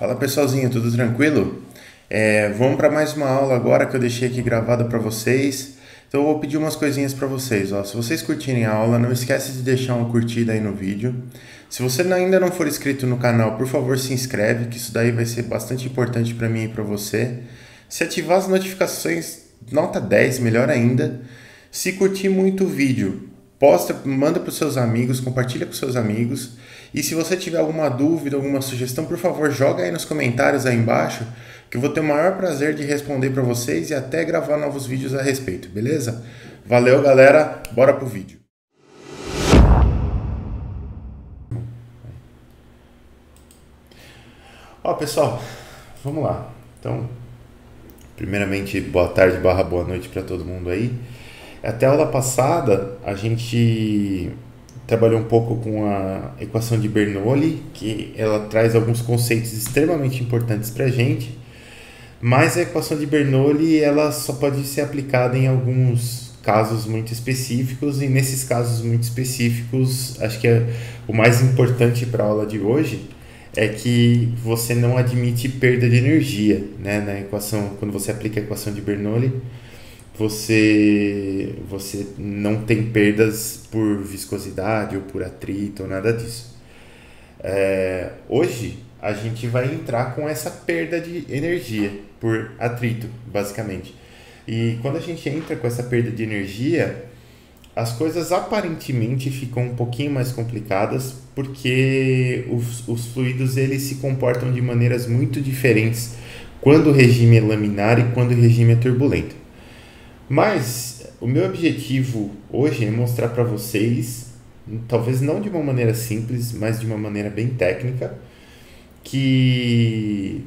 Fala pessoalzinho, tudo tranquilo? Vamos para mais uma aula agora que eu deixei aqui gravada para vocês. Então eu vou pedir umas coisinhas para vocês. Ó. Se vocês curtirem a aula, não esquece de deixar uma curtida aí no vídeo. Se você ainda não for inscrito no canal, por favor se inscreve, que isso daí vai ser bastante importante para mim e para você. Se ativar as notificações, nota 10, melhor ainda. Se curtir muito o vídeo, posta, manda para os seus amigos, compartilha com seus amigos. E se você tiver alguma dúvida, alguma sugestão, por favor, joga aí nos comentários aí embaixo, que eu vou ter o maior prazer de responder para vocês e até gravar novos vídeos a respeito, beleza? Valeu, galera, bora pro vídeo. Ó, pessoal, vamos lá. Então, primeiramente, boa tarde barra boa noite para todo mundo aí. Até a aula passada, a gente trabalhou um pouco com a equação de Bernoulli, que ela traz alguns conceitos extremamente importantes para a gente, mas a equação de Bernoulli ela só pode ser aplicada em alguns casos muito específicos, e nesses casos muito específicos, acho que o mais importante para a aula de hoje é que você não admite perda de energia, né? Na equação, quando você aplica a equação de Bernoulli, você não tem perdas por viscosidade ou por atrito ou nada disso. Hoje a gente vai entrar com essa perda de energia por atrito, basicamente. E quando a gente entra com essa perda de energia, as coisas aparentemente ficam um pouquinho mais complicadas, porque os fluidos eles se comportam de maneiras muito diferentes quando o regime é laminar e quando o regime é turbulento. Mas o meu objetivo hoje é mostrar para vocês, talvez não de uma maneira simples, mas de uma maneira bem técnica, que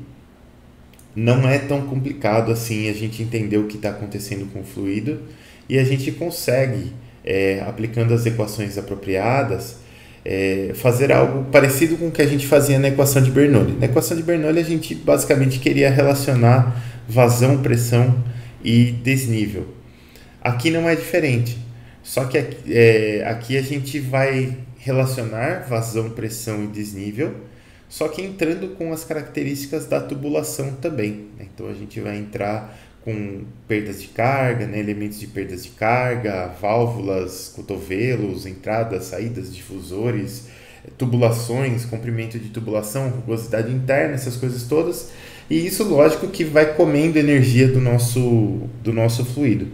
não é tão complicado assim a gente entender o que está acontecendo com o fluido, e a gente consegue, aplicando as equações apropriadas, fazer algo parecido com o que a gente fazia na equação de Bernoulli. Na equação de Bernoulli a gente basicamente queria relacionar vazão, pressão e desnível. Aqui não é diferente, só que aqui a gente vai relacionar vazão, pressão e desnível, só que entrando com as características da tubulação também, né? Então a gente vai entrar com perdas de carga, né? Elementos de perdas de carga, válvulas, cotovelos, entradas, saídas, difusores, tubulações, comprimento de tubulação, rugosidade interna, essas coisas todas. E isso, lógico, que vai comendo energia do nosso fluido.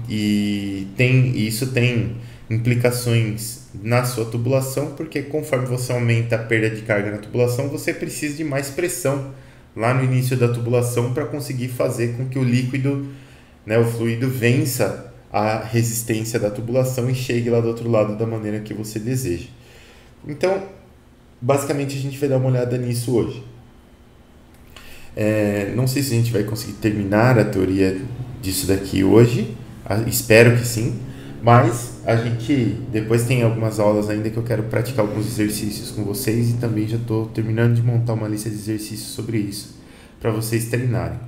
E isso tem implicações na sua tubulação, porque conforme você aumenta a perda de carga na tubulação, você precisa de mais pressão lá no início da tubulação para conseguir fazer com que o líquido, né, o fluido, vença a resistência da tubulação e chegue lá do outro lado da maneira que você deseja. Então, basicamente, a gente vai dar uma olhada nisso hoje. Não sei se a gente vai conseguir terminar a teoria disso daqui hoje, espero que sim, mas a gente depois tem algumas aulas ainda que eu quero praticar alguns exercícios com vocês, e também já estou terminando de montar uma lista de exercícios sobre isso para vocês treinarem.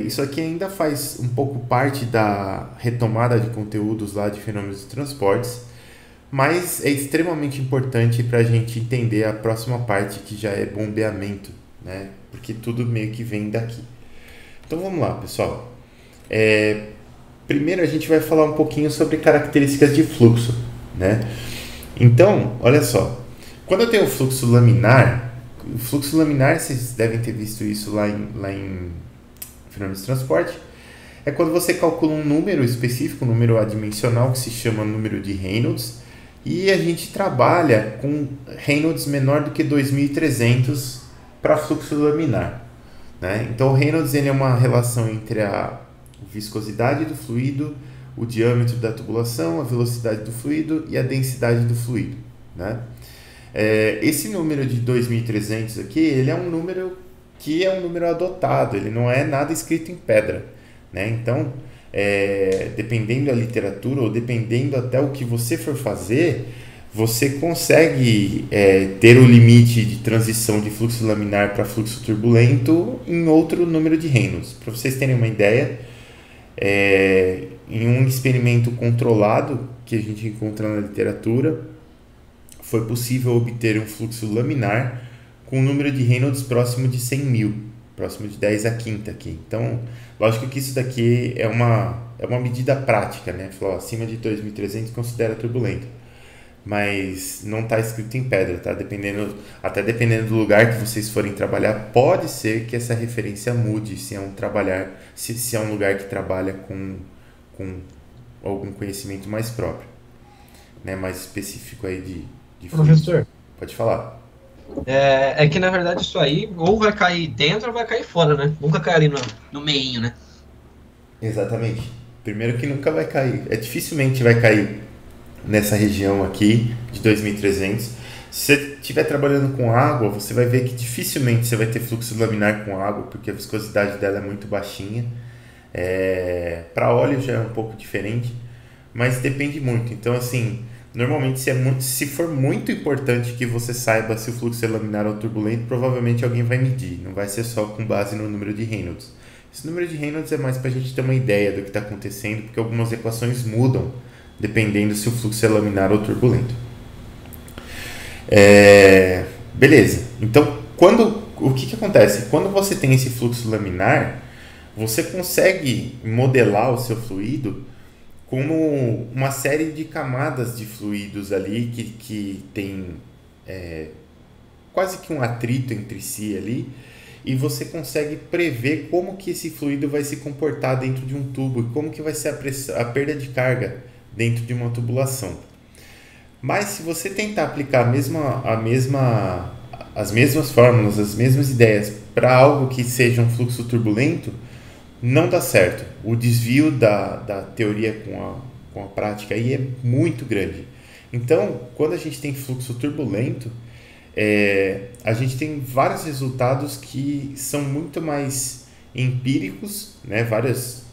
Isso aqui ainda faz um pouco parte da retomada de conteúdos lá de fenômenos de transportes, mas é extremamente importante para a gente entender a próxima parte, que já é bombeamento, né? Porque tudo meio que vem daqui. Então vamos lá, pessoal. Primeiro a gente vai falar um pouquinho sobre características de fluxo, né? Então, olha só. Quando eu tenho fluxo laminar, vocês devem ter visto isso lá em fenômenos de transporte, é quando você calcula um número específico, um número adimensional, que se chama número de Reynolds, e a gente trabalha com Reynolds menor do que 2.300 para fluxo laminar, né? Então o Reynolds ele é uma relação entre a viscosidade do fluido, o diâmetro da tubulação, a velocidade do fluido e a densidade do fluido, né? Esse número de 2.300 aqui, ele é um número que é um número adotado, ele não é nada escrito em pedra, né? Então, dependendo da literatura ou dependendo até o que você for fazer, você consegue ter o limite de transição de fluxo laminar para fluxo turbulento em outro número de Reynolds. Para vocês terem uma ideia, em um experimento controlado que a gente encontra na literatura, foi possível obter um fluxo laminar com um número de Reynolds próximo de 100.000, próximo de 10 a quinta aqui. Então, lógico que isso daqui é uma medida prática, né? Falou, acima de 2.300 considera turbulento, mas não está escrito em pedra, tá? Até dependendo do lugar que vocês forem trabalhar, pode ser que essa referência mude se é se é um lugar que trabalha com algum conhecimento mais próprio, né? Mais específico aí de fluidos. Professor, Pode falar. é que na verdade isso aí ou vai cair dentro ou vai cair fora, né? Nunca cai ali no meinho, né? Exatamente. Primeiro que nunca vai cair. Dificilmente vai cair nessa região aqui de 2.300. Se você estiver trabalhando com água, você vai ver que dificilmente você vai ter fluxo laminar com água, porque a viscosidade dela é muito baixinha. Para óleo já é um pouco diferente, mas depende muito. Então, assim, normalmente se for muito importante que você saiba se o fluxo é laminar ou turbulento, provavelmente alguém vai medir. Não vai ser só com base no número de Reynolds. Esse número de Reynolds é mais para a gente ter uma ideia do que está acontecendo, porque algumas equações mudam dependendo se o fluxo é laminar ou turbulento. Beleza. Então, o que acontece? Quando você tem esse fluxo laminar, você consegue modelar o seu fluido como uma série de camadas de fluidos ali que tem quase que um atrito entre si ali, e você consegue prever como que esse fluido vai se comportar dentro de um tubo e como que vai ser a perda de carga dentro de uma tubulação. Mas se você tentar aplicar as mesmas fórmulas, as mesmas ideias para algo que seja um fluxo turbulento, não dá certo. O desvio da teoria com a prática aí é muito grande. Então, quando a gente tem fluxo turbulento, a gente tem vários resultados que são muito mais empíricos, né? Vários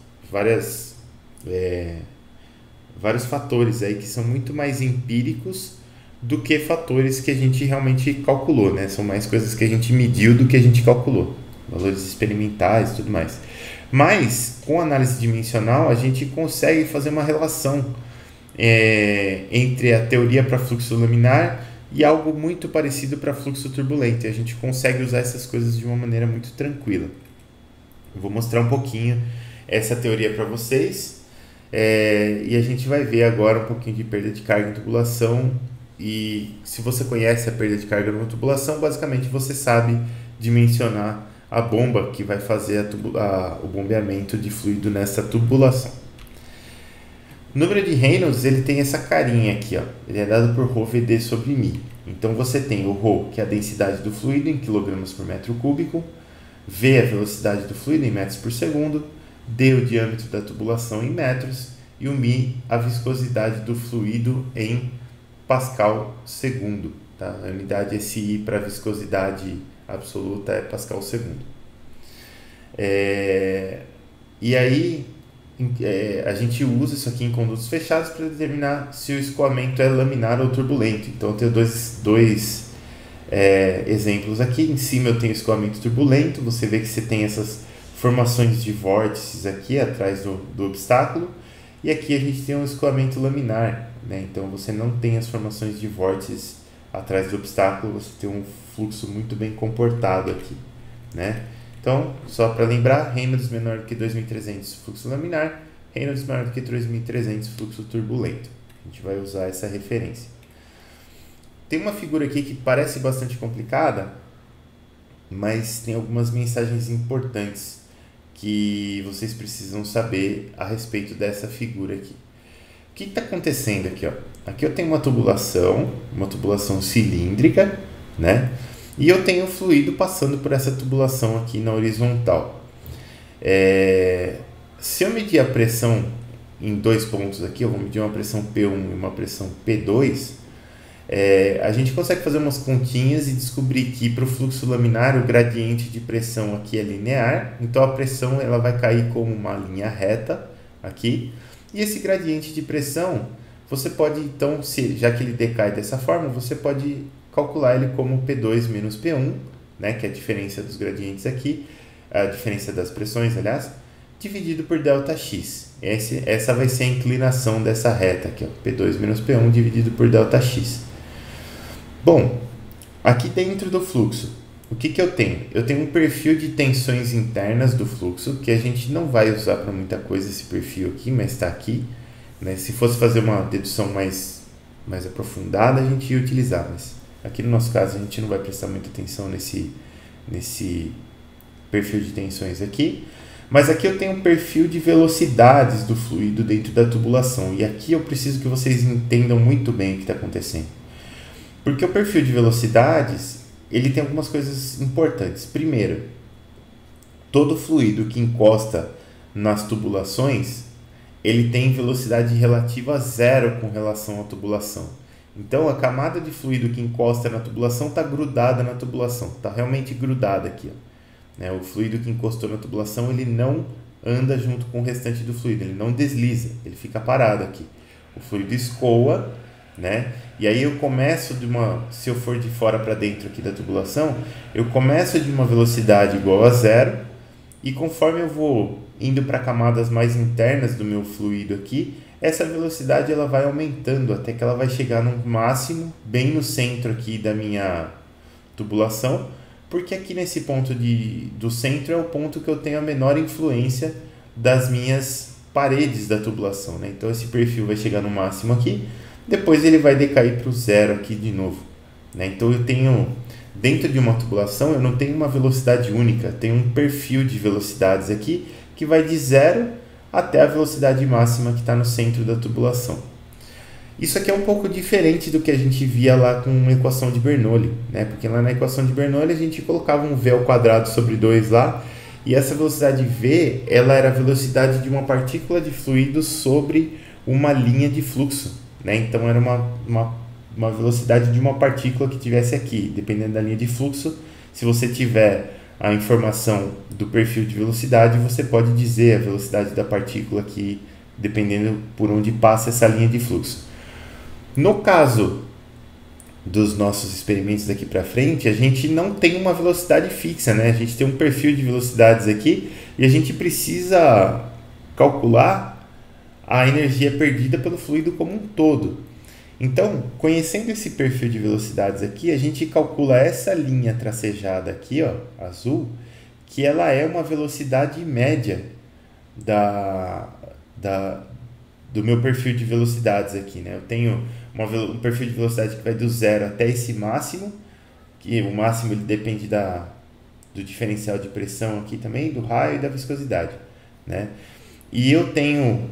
fatores aí que são muito mais empíricos do que fatores que a gente realmente calculou, né? São mais coisas que a gente mediu do que a gente calculou, valores experimentais e tudo mais. Mas, com análise dimensional, a gente consegue fazer uma relação entre a teoria para fluxo laminar e algo muito parecido para fluxo turbulento. E a gente consegue usar essas coisas de uma maneira muito tranquila. Eu vou mostrar um pouquinho essa teoria para vocês. E a gente vai ver agora um pouquinho de perda de carga em tubulação. E se você conhece a perda de carga numa tubulação, basicamente você sabe dimensionar a bomba que vai fazer o bombeamento de fluido nessa tubulação. O número de Reynolds, ele tem essa carinha aqui, ó. Ele é dado por ρVd sobre μ. Então você tem o ρ, que é a densidade do fluido em quilogramas por metro cúbico, v, a velocidade do fluido em metros por segundo, d, o diâmetro da tubulação em metros, e o μ, a viscosidade do fluido em pascal segundo. Tá? A unidade SI para viscosidade absoluta é pascal segundo. E aí a gente usa isso aqui em condutos fechados para determinar se o escoamento é laminar ou turbulento. Então eu tenho dois exemplos aqui. Em cima eu tenho escoamento turbulento. Você vê que você tem essas formações de vórtices aqui atrás do obstáculo, e aqui a gente tem um escoamento laminar, né? Então você não tem as formações de vórtices atrás do obstáculo, você tem um fluxo muito bem comportado aqui, né? Então, só para lembrar, Reynolds menor do que 2.300, fluxo laminar, Reynolds maior do que 2.300, fluxo turbulento. A gente vai usar essa referência. Tem uma figura aqui que parece bastante complicada, mas tem algumas mensagens importantes que vocês precisam saber a respeito dessa figura aqui. O que está acontecendo aqui? Ó? Aqui eu tenho uma tubulação cilíndrica, né? E eu tenho fluido passando por essa tubulação aqui na horizontal. Se eu medir a pressão em dois pontos aqui, eu vou medir uma pressão P1 e uma pressão P2, a gente consegue fazer umas continhas e descobrir que para o fluxo laminar o gradiente de pressão aqui é linear, então a pressão ela vai cair como uma linha reta aqui, e esse gradiente de pressão você pode então, já que ele decai dessa forma, você pode calcular ele como P2 menos P1, né, que é a diferença dos gradientes aqui, a diferença das pressões, aliás, dividido por ΔX. Essa vai ser a inclinação dessa reta aqui, ó, P2 menos P1 dividido por ΔX. Bom, aqui dentro do fluxo, o que que eu tenho? Eu tenho um perfil de tensões internas do fluxo, que a gente não vai usar para muita coisa esse perfil aqui, mas está aqui, né? Se fosse fazer uma dedução mais aprofundada, a gente ia utilizar, mas aqui no nosso caso a gente não vai prestar muita atenção nesse perfil de tensões aqui. Mas aqui eu tenho um perfil de velocidades do fluido dentro da tubulação, e aqui eu preciso que vocês entendam muito bem o que está acontecendo. Porque o perfil de velocidades, ele tem algumas coisas importantes. Primeiro, todo fluido que encosta nas tubulações, ele tem velocidade relativa a zero com relação à tubulação. Então, a camada de fluido que encosta na tubulação está grudada na tubulação, está realmente grudada aqui, ó, né? O fluido que encostou na tubulação, ele não anda junto com o restante do fluido, ele não desliza, ele fica parado aqui. O fluido escoa, né? E aí eu começo se eu for de fora para dentro aqui da tubulação, eu começo de uma velocidade igual a zero, e conforme eu vou indo para camadas mais internas do meu fluido aqui, essa velocidade ela vai aumentando até que ela vai chegar no máximo, bem no centro aqui da minha tubulação, porque aqui nesse ponto do centro é o ponto que eu tenho a menor influência das minhas paredes da tubulação, né? Então esse perfil vai chegar no máximo aqui, depois ele vai decair para o zero aqui de novo, né? Então eu tenho, dentro de uma tubulação, eu não tenho uma velocidade única, tenho um perfil de velocidades aqui que vai de zero até a velocidade máxima que está no centro da tubulação. Isso aqui é um pouco diferente do que a gente via lá com a equação de Bernoulli, né? Porque lá na equação de Bernoulli a gente colocava um V ao quadrado sobre 2 lá, e essa velocidade V, ela era a velocidade de uma partícula de fluido sobre uma linha de fluxo, né? Então era uma velocidade de uma partícula que tivesse aqui, dependendo da linha de fluxo. Se você tiver a informação do perfil de velocidade, você pode dizer a velocidade da partícula aqui, dependendo por onde passa essa linha de fluxo. No caso dos nossos experimentos daqui para frente, a gente não tem uma velocidade fixa, né? A gente tem um perfil de velocidades aqui e a gente precisa calcular a energia perdida pelo fluido como um todo. Então, conhecendo esse perfil de velocidades aqui, a gente calcula essa linha tracejada aqui, ó, azul, que ela é uma velocidade média do meu perfil de velocidades aqui, né? Eu tenho um perfil de velocidade que vai do zero até esse máximo, que o máximo ele depende do diferencial de pressão aqui também, do raio e da viscosidade, né? E eu tenho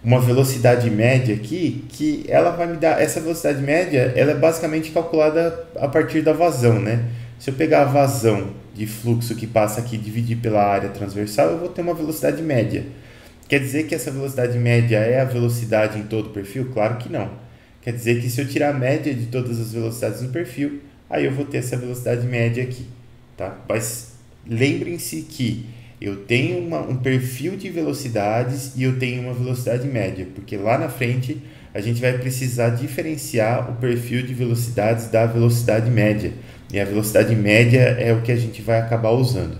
uma velocidade média aqui, que ela vai me dar, essa velocidade média, ela é basicamente calculada a partir da vazão, né? Se eu pegar a vazão de fluxo que passa aqui e dividir pela área transversal, eu vou ter uma velocidade média. Quer dizer que essa velocidade média é a velocidade em todo o perfil? Claro que não. Quer dizer que se eu tirar a média de todas as velocidades no perfil, aí eu vou ter essa velocidade média aqui, tá? Mas lembrem-se que eu tenho um perfil de velocidades e eu tenho uma velocidade média, porque lá na frente a gente vai precisar diferenciar o perfil de velocidades da velocidade média. E a velocidade média é o que a gente vai acabar usando,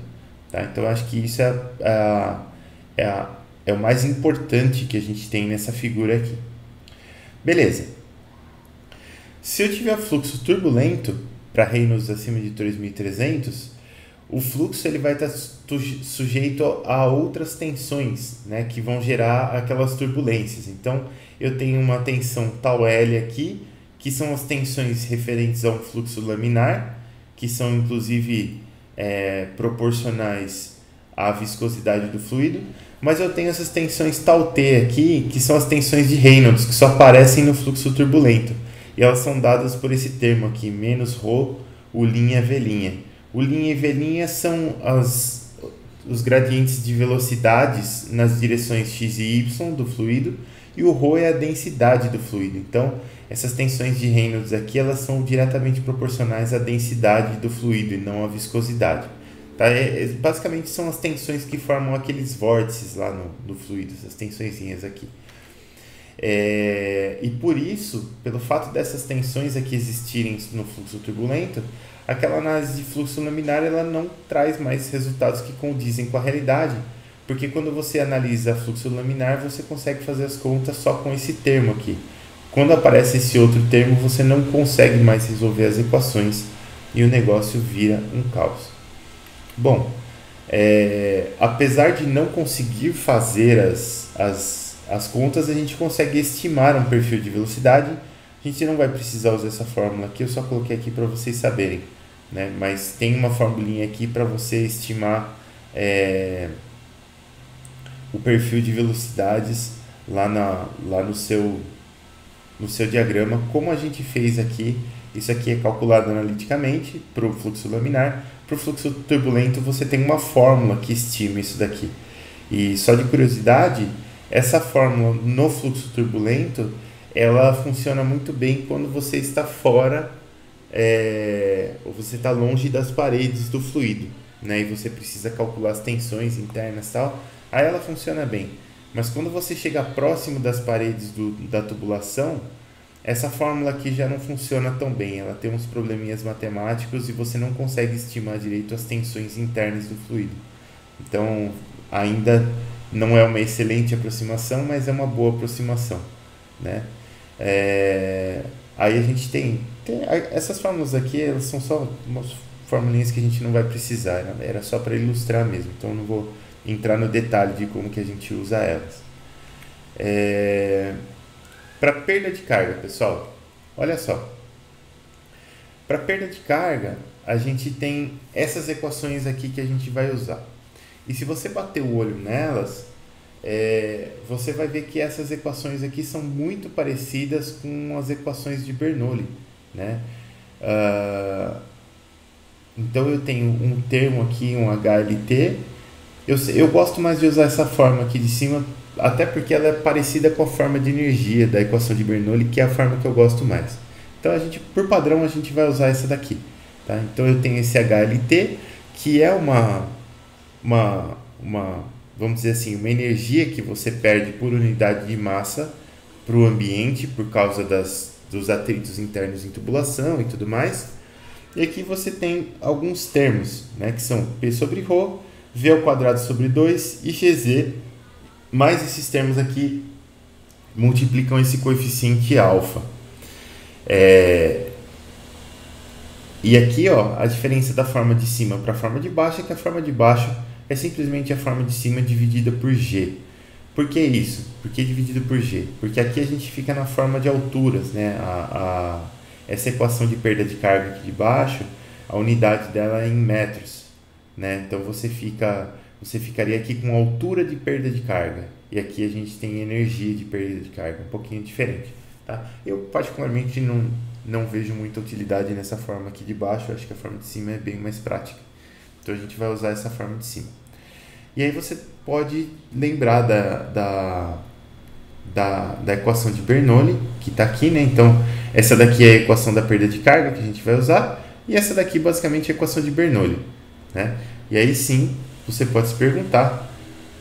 tá? Então, eu acho que isso é o mais importante que a gente tem nessa figura aqui. Beleza. Se eu tiver fluxo turbulento para reinos acima de 3.300, o fluxo ele vai estar sujeito a outras tensões, né, que vão gerar aquelas turbulências. Então, eu tenho uma tensão tal L aqui, que são as tensões referentes a um fluxo laminar, que são inclusive proporcionais à viscosidade do fluido, mas eu tenho essas tensões tal T aqui, que são as tensões de Reynolds, que só aparecem no fluxo turbulento, e elas são dadas por esse termo aqui, menos ρ, U', V'. U' e V' são os gradientes de velocidades nas direções x e y do fluido, e o ρ é a densidade do fluido. Então, essas tensões de Reynolds aqui, elas são diretamente proporcionais à densidade do fluido e não à viscosidade. Tá? Basicamente são as tensões que formam aqueles vórtices lá no fluido, essas tensõezinhas aqui. E por isso, pelo fato dessas tensões aqui existirem no fluxo turbulento, aquela análise de fluxo laminar ela não traz mais resultados que condizem com a realidade, porque quando você analisa fluxo laminar, você consegue fazer as contas só com esse termo aqui. Quando aparece esse outro termo, você não consegue mais resolver as equações e o negócio vira um caos. Bom, apesar de não conseguir fazer as contas, a gente consegue estimar um perfil de velocidade. A gente não vai precisar usar essa fórmula aqui, eu só coloquei aqui para vocês saberem, né? Mas tem uma formulinha aqui para você estimar o perfil de velocidades lá no seu diagrama, como a gente fez aqui. Isso aqui é calculado analiticamente para o fluxo laminar. Para o fluxo turbulento você tem uma fórmula que estima isso daqui. E só de curiosidade, essa fórmula no fluxo turbulento, ela funciona muito bem quando você está fora, ou você está longe das paredes do fluido, né? E você precisa calcular as tensões internas e tal. Aí ela funciona bem. Mas quando você chega próximo das paredes da tubulação, essa fórmula aqui já não funciona tão bem, ela tem uns probleminhas matemáticos e você não consegue estimar direito as tensões internas do fluido. Então, ainda não é uma excelente aproximação, mas é uma boa aproximação, né? Aí a gente tem essas fórmulas aqui, elas são só umas formulinhas que a gente não vai precisar, né? Era só para ilustrar mesmo, então eu não vou entrar no detalhe de como que a gente usa elas. Para perda de carga, pessoal, olha só. Para perda de carga, a gente tem essas equações aqui que a gente vai usar. E se você bater o olho nelas, você vai ver que essas equações aqui são muito parecidas com as equações de Bernoulli, né? Então eu tenho um termo aqui, um HLT. Eu gosto mais de usar essa forma aqui de cima, até porque ela é parecida com a forma de energia da equação de Bernoulli, que é a forma que eu gosto mais. Então, por padrão, a gente vai usar essa daqui. Tá? Então, eu tenho esse HLT, que é vamos dizer assim, uma energia que você perde por unidade de massa para o ambiente, por causa dos atritos internos em tubulação e tudo mais. E aqui você tem alguns termos, né, que são P sobre ρ, V ao quadrado sobre 2 e Gz, mais esses termos aqui multiplicam esse coeficiente alfa. E aqui, ó, a diferença da forma de cima para a forma de baixo é que a forma de baixo é simplesmente a forma de cima dividida por G. Por que isso? Por que dividido por G? Porque aqui a gente fica na forma de alturas, né? Essa equação de perda de carga aqui de baixo, a unidade dela é em metros, né? Então você ficaria aqui com altura de perda de carga, e aqui a gente tem energia de perda de carga, um pouquinho diferente, tá? Eu particularmente não vejo muita utilidade nessa forma aqui de baixo, eu acho que a forma de cima é bem mais prática, então a gente vai usar essa forma de cima. E aí você pode lembrar da equação de Bernoulli, que está aqui, né? Então essa daqui é a equação da perda de carga que a gente vai usar, e essa daqui basicamente é a equação de Bernoulli, né? E aí sim, você pode se perguntar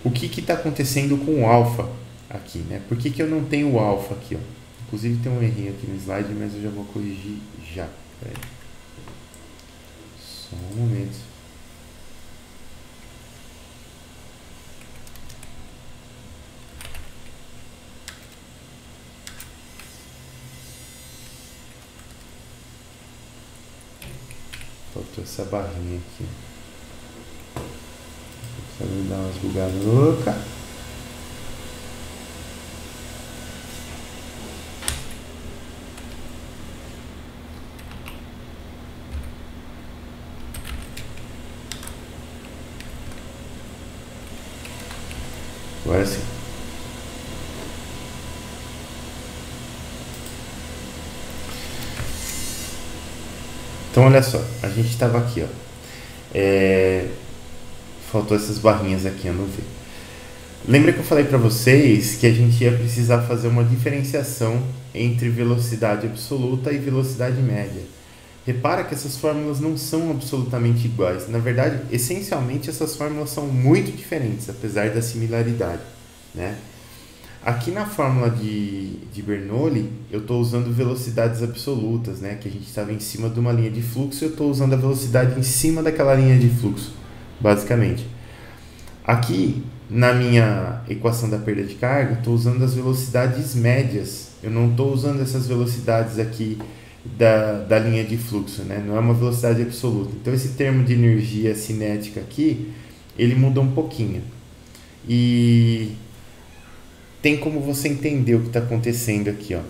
o que está acontecendo com o alfa aqui, né? Por que eu não tenho o alfa aqui, ó? Inclusive tem um errinho aqui no slide, mas eu já vou corrigir já. Pera aí. Só um momento. Faltou essa barrinha aqui. Vou dar umas bugadas loucas. Agora sim. Então olha só, a gente estava aqui, ó. Faltou essas barrinhas aqui, eu não vi. Lembra que eu falei para vocês que a gente ia precisar fazer uma diferenciação entre velocidade absoluta e velocidade média. Repara que essas fórmulas não são absolutamente iguais. Na verdade, essencialmente, essas fórmulas são muito diferentes, apesar da similaridade, né? Aqui na fórmula de Bernoulli, eu estou usando velocidades absolutas, né? Que a gente estava em cima de uma linha de fluxo e eu estou usando a velocidade em cima daquela linha de fluxo, basicamente. Aqui, na minha equação da perda de carga, estou usando as velocidades médias. Eu não estou usando essas velocidades aqui da linha de fluxo, né? Não é uma velocidade absoluta. Então esse termo de energia cinética aqui, ele muda um pouquinho. E tem como você entender o que está acontecendo aqui, ó.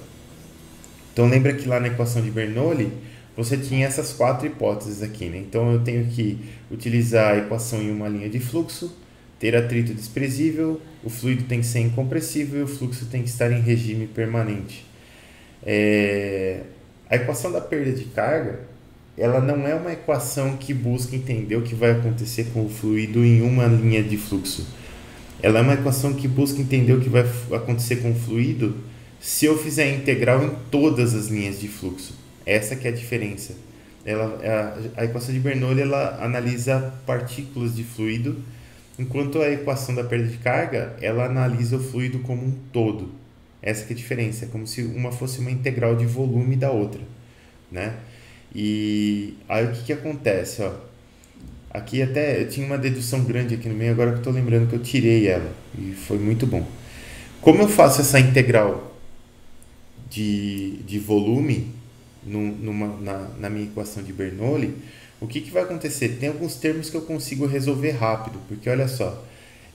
Então lembra que lá na equação de Bernoulli você tinha essas quatro hipóteses aqui, né? Então eu tenho que utilizar a equação em uma linha de fluxo, ter atrito desprezível, o fluido tem que ser incompressível e o fluxo tem que estar em regime permanente. A equação da perda de carga, ela não é uma equação que busca entender o que vai acontecer com o fluido em uma linha de fluxo. Ela é uma equação que busca entender o que vai acontecer com o fluido se eu fizer a integral em todas as linhas de fluxo. Essa que é a diferença. A equação de Bernoulli ela analisa partículas de fluido, enquanto a equação da perda de carga ela analisa o fluido como um todo. Essa que é a diferença. É como se uma fosse uma integral de volume da outra, né? E aí o que acontece, ó? Aqui até eu tinha uma dedução grande aqui no meio, agora que eu estou lembrando que eu tirei ela e foi muito bom. Como eu faço essa integral de volume na minha equação de Bernoulli, o que vai acontecer? Tem alguns termos que eu consigo resolver rápido, porque olha só,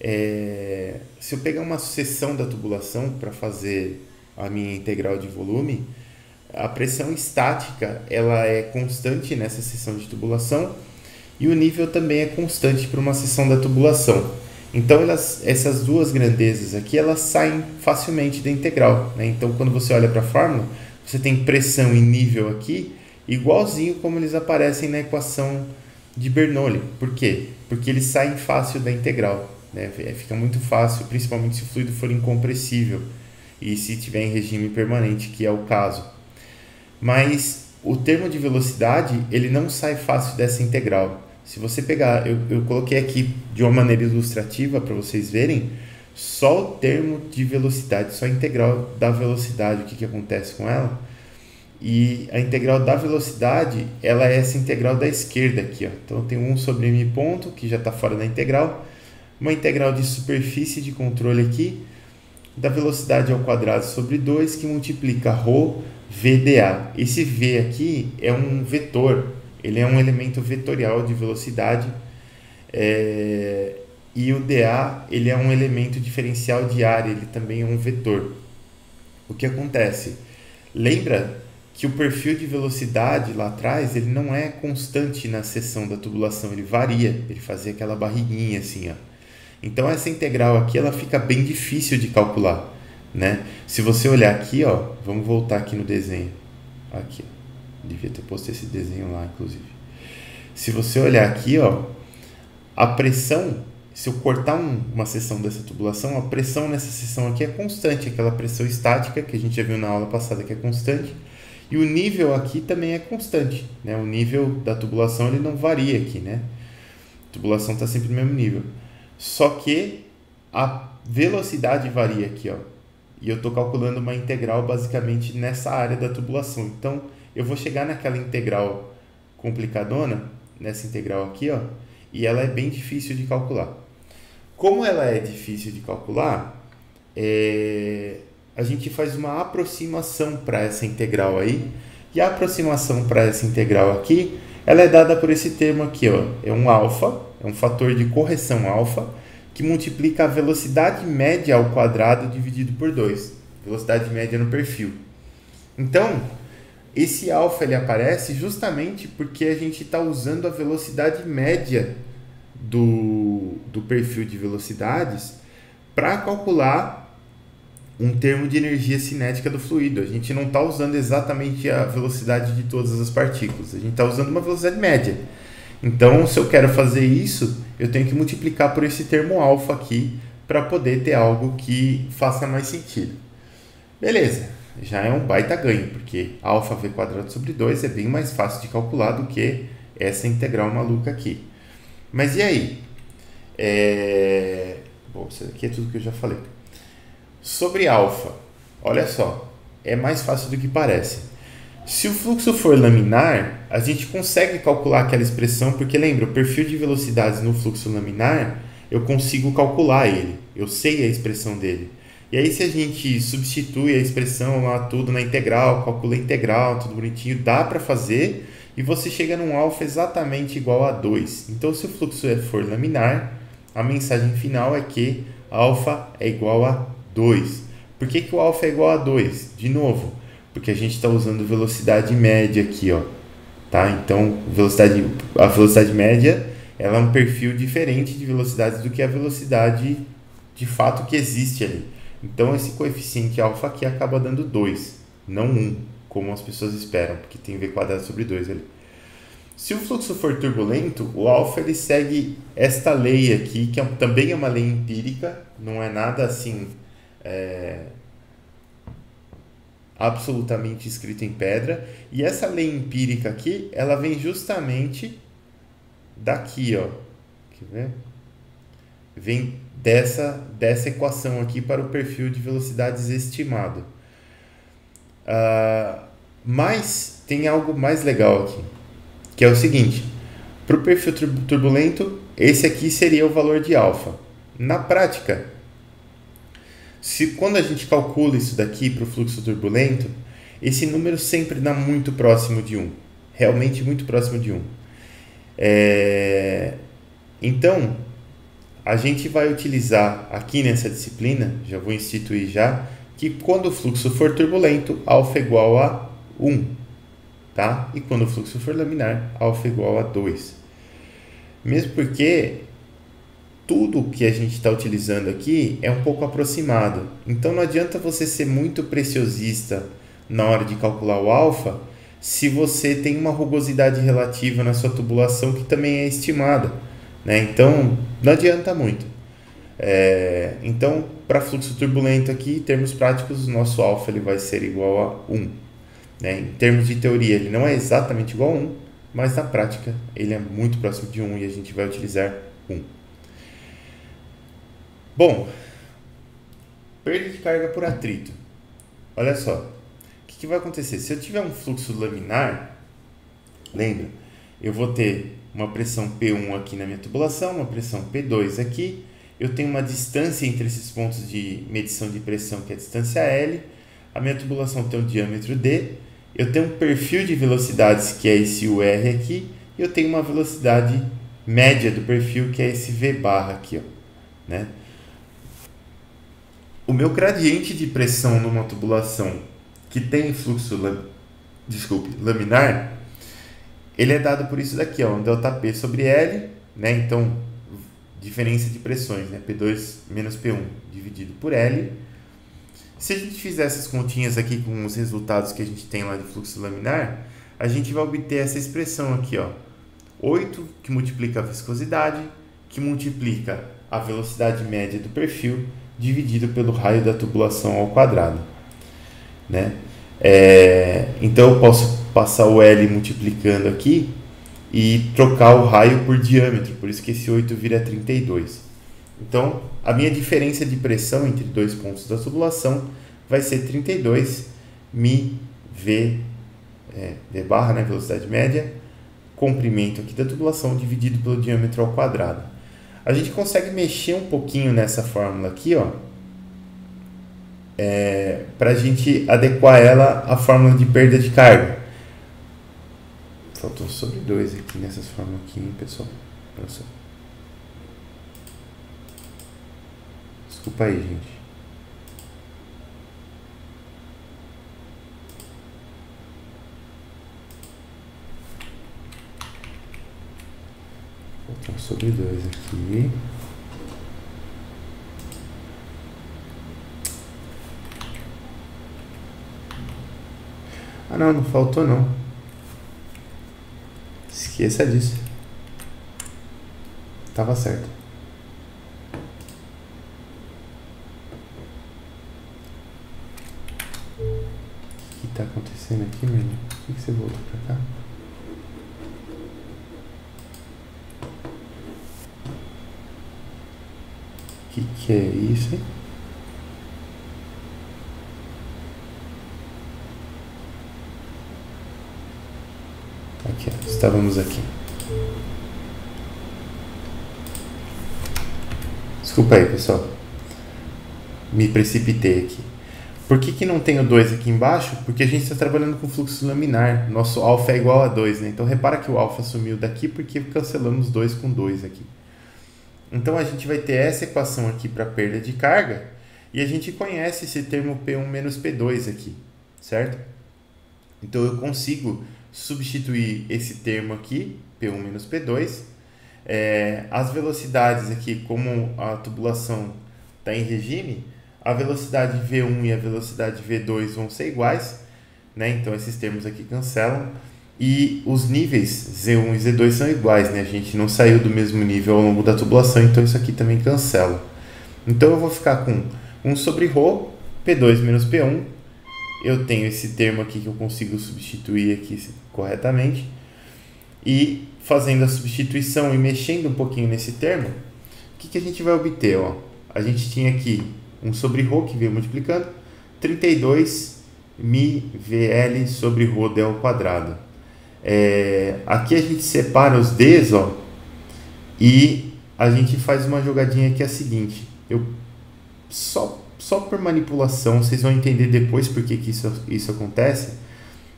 se eu pegar uma sucessão da tubulação para fazer a minha integral de volume, a pressão estática ela é constante nessa seção de tubulação e o nível também é constante para uma seção da tubulação. Então essas duas grandezas aqui elas saem facilmente da integral, né? Então quando você olha para a fórmula, você tem pressão e nível aqui igualzinho como eles aparecem na equação de Bernoulli. Por quê? Porque eles saem fácil da integral, né? Fica muito fácil, principalmente se o fluido for incompressível e se estiver em regime permanente, que é o caso. Mas o termo de velocidade ele não sai fácil dessa integral. Se você pegar, eu coloquei aqui de uma maneira ilustrativa para vocês verem, só o termo de velocidade, só a integral da velocidade, o que acontece com ela. E a integral da velocidade, ela é essa integral da esquerda aqui, ó. Então tem 1 sobre m ponto, que já está fora da integral, uma integral de superfície de controle aqui, da velocidade ao quadrado sobre 2, que multiplica ρ VdA. Esse V aqui é um vetor, ele é um elemento vetorial de velocidade, e o dA ele é um elemento diferencial de área, ele também é um vetor. O que acontece? Lembra que o perfil de velocidade lá atrás ele não é constante na seção da tubulação, ele varia, ele fazia aquela barriguinha assim, ó. Então essa integral aqui ela fica bem difícil de calcular, né? Se você olhar aqui, ó, vamos voltar aqui no desenho. Aqui, ó. Devia ter posto esse desenho lá, inclusive. Se você olhar aqui, ó, a pressão, se eu cortar uma seção dessa tubulação, a pressão nessa seção aqui é constante, aquela pressão estática que a gente já viu na aula passada que é constante, e o nível aqui também é constante, né? O nível da tubulação ele não varia aqui, né? A tubulação está sempre no mesmo nível. Só que a velocidade varia aqui, ó. E eu estou calculando uma integral basicamente nessa área da tubulação. Então, eu vou chegar naquela integral complicadona, nessa integral aqui, ó, e ela é bem difícil de calcular. Como ela é difícil de calcular, a gente faz uma aproximação para essa integral aí, e a aproximação para essa integral aqui, ela é dada por esse termo aqui, ó, é um alfa, é um fator de correção alfa, que multiplica a velocidade média ao quadrado dividido por 2. Velocidade média no perfil. Então, esse alfa ele aparece justamente porque a gente está usando a velocidade média do perfil de velocidades para calcular um termo de energia cinética do fluido. A gente não está usando exatamente a velocidade de todas as partículas. A gente está usando uma velocidade média. Então, se eu quero fazer isso, eu tenho que multiplicar por esse termo alfa aqui para poder ter algo que faça mais sentido. Beleza, já é um baita ganho, porque alfa v quadrado sobre 2 é bem mais fácil de calcular do que essa integral maluca aqui. Mas e aí? Bom, isso aqui é tudo que eu já falei. Sobre alfa, olha só, é mais fácil do que parece. Se o fluxo for laminar, a gente consegue calcular aquela expressão, porque lembra, o perfil de velocidades no fluxo laminar, eu consigo calcular ele, eu sei a expressão dele. E aí se a gente substitui a expressão lá tudo na integral, calcula a integral, tudo bonitinho, dá para fazer e você chega num alfa exatamente igual a 2. Então se o fluxo for laminar, a mensagem final é que alfa é igual a 2. Por que, que o alfa é igual a 2? De novo, porque a gente está usando velocidade média aqui, ó. Tá? Então a velocidade média ela é um perfil diferente de velocidades do que a velocidade de fato que existe ali. Então esse coeficiente alfa aqui acaba dando 2, não 1, como as pessoas esperam, porque tem v quadrado sobre 2 ali. Se o fluxo for turbulento, o alfa ele segue esta lei aqui, que também é uma lei empírica, não é nada assim absolutamente escrito em pedra. E essa lei empírica aqui, ela vem justamente daqui, ó. Quer ver? Vem dessa equação aqui para o perfil de velocidades estimado. Mas tem algo mais legal aqui, que é o seguinte: para o perfil turbulento, esse aqui seria o valor de alfa. Na prática, quando a gente calcula isso daqui para o fluxo turbulento, esse número sempre dá muito próximo de 1, realmente muito próximo de 1. Então, a gente vai utilizar aqui nessa disciplina, já vou instituir já, que quando o fluxo for turbulento, alfa é igual a 1, tá? E quando o fluxo for laminar, alfa é igual a 2. Mesmo porque tudo que a gente está utilizando aqui é um pouco aproximado. Então não adianta você ser muito preciosista na hora de calcular o alfa se você tem uma rugosidade relativa na sua tubulação que também é estimada, né? Então não adianta muito. Então, para fluxo turbulento aqui, em termos práticos, o nosso alfa ele vai ser igual a 1. Né? Em termos de teoria, ele não é exatamente igual a 1, mas na prática ele é muito próximo de 1 e a gente vai utilizar 1. Bom, perda de carga por atrito. Olha só, o que vai acontecer? Se eu tiver um fluxo laminar, lembra, eu vou ter uma pressão P1 aqui na minha tubulação, uma pressão P2 aqui, eu tenho uma distância entre esses pontos de medição de pressão, que é a distância L, a minha tubulação tem um diâmetro D, eu tenho um perfil de velocidades, que é esse UR aqui, e eu tenho uma velocidade média do perfil, que é esse V barra aqui, ó, né? O meu gradiente de pressão numa tubulação que tem fluxo laminar, ele é dado por isso daqui, ó, um ΔP sobre L, né? Então, diferença de pressões, né? P2 menos P1 dividido por L. Se a gente fizer essas continhas aqui com os resultados que a gente tem lá de fluxo laminar, a gente vai obter essa expressão aqui, ó, 8, que multiplica a viscosidade, que multiplica a velocidade média do perfil, dividido pelo raio da tubulação ao quadrado, né? Então eu posso passar o L multiplicando aqui e trocar o raio por diâmetro, por isso que esse 8 vira 32. Então a minha diferença de pressão entre dois pontos da tubulação vai ser 32 μ V barra, né, velocidade média, comprimento aqui da tubulação dividido pelo diâmetro ao quadrado. A gente consegue mexer um pouquinho nessa fórmula aqui, ó, para a gente adequar ela à fórmula de perda de carga. Faltou sobre 2 aqui nessas fórmulas aqui, hein, pessoal? Nossa. Desculpa aí, gente. Faltou sobre 2 aqui. Ah, não faltou não. Esqueça disso. Tava certo. O que tá acontecendo aqui, meu irmão? Por que você voltou pra cá? O que é isso, hein? Aqui, ó, estávamos aqui. Desculpa aí, pessoal. me precipitei aqui. Por que não tem o 2 aqui embaixo? Porque a gente está trabalhando com fluxo laminar. Nosso alfa é igual a 2, né? Então repara que o alfa sumiu daqui porque cancelamos 2 com 2 aqui. Então a gente vai ter essa equação aqui para perda de carga e a gente conhece esse termo P1 menos P2 aqui, certo? Então eu consigo substituir esse termo aqui, P1 menos P2. As velocidades aqui, como a tubulação está em regime, a velocidade V1 e a velocidade V2 vão ser iguais, né? Então esses termos aqui cancelam. E os níveis Z1 e Z2 são iguais, né? A gente não saiu do mesmo nível ao longo da tubulação, então isso aqui também cancela. Então eu vou ficar com 1 sobre ρ, P2 menos P1. Eu tenho esse termo aqui que eu consigo substituir aqui corretamente. E fazendo a substituição e mexendo um pouquinho nesse termo, o que a gente vai obter? Ó? A gente tinha aqui 1 sobre ρ, que veio multiplicando, 32 mi VL sobre ρ del quadrado. Aqui a gente separa os Ds, ó, e a gente faz uma jogadinha que é a seguinte. Eu só por manipulação, vocês vão entender depois por que isso acontece,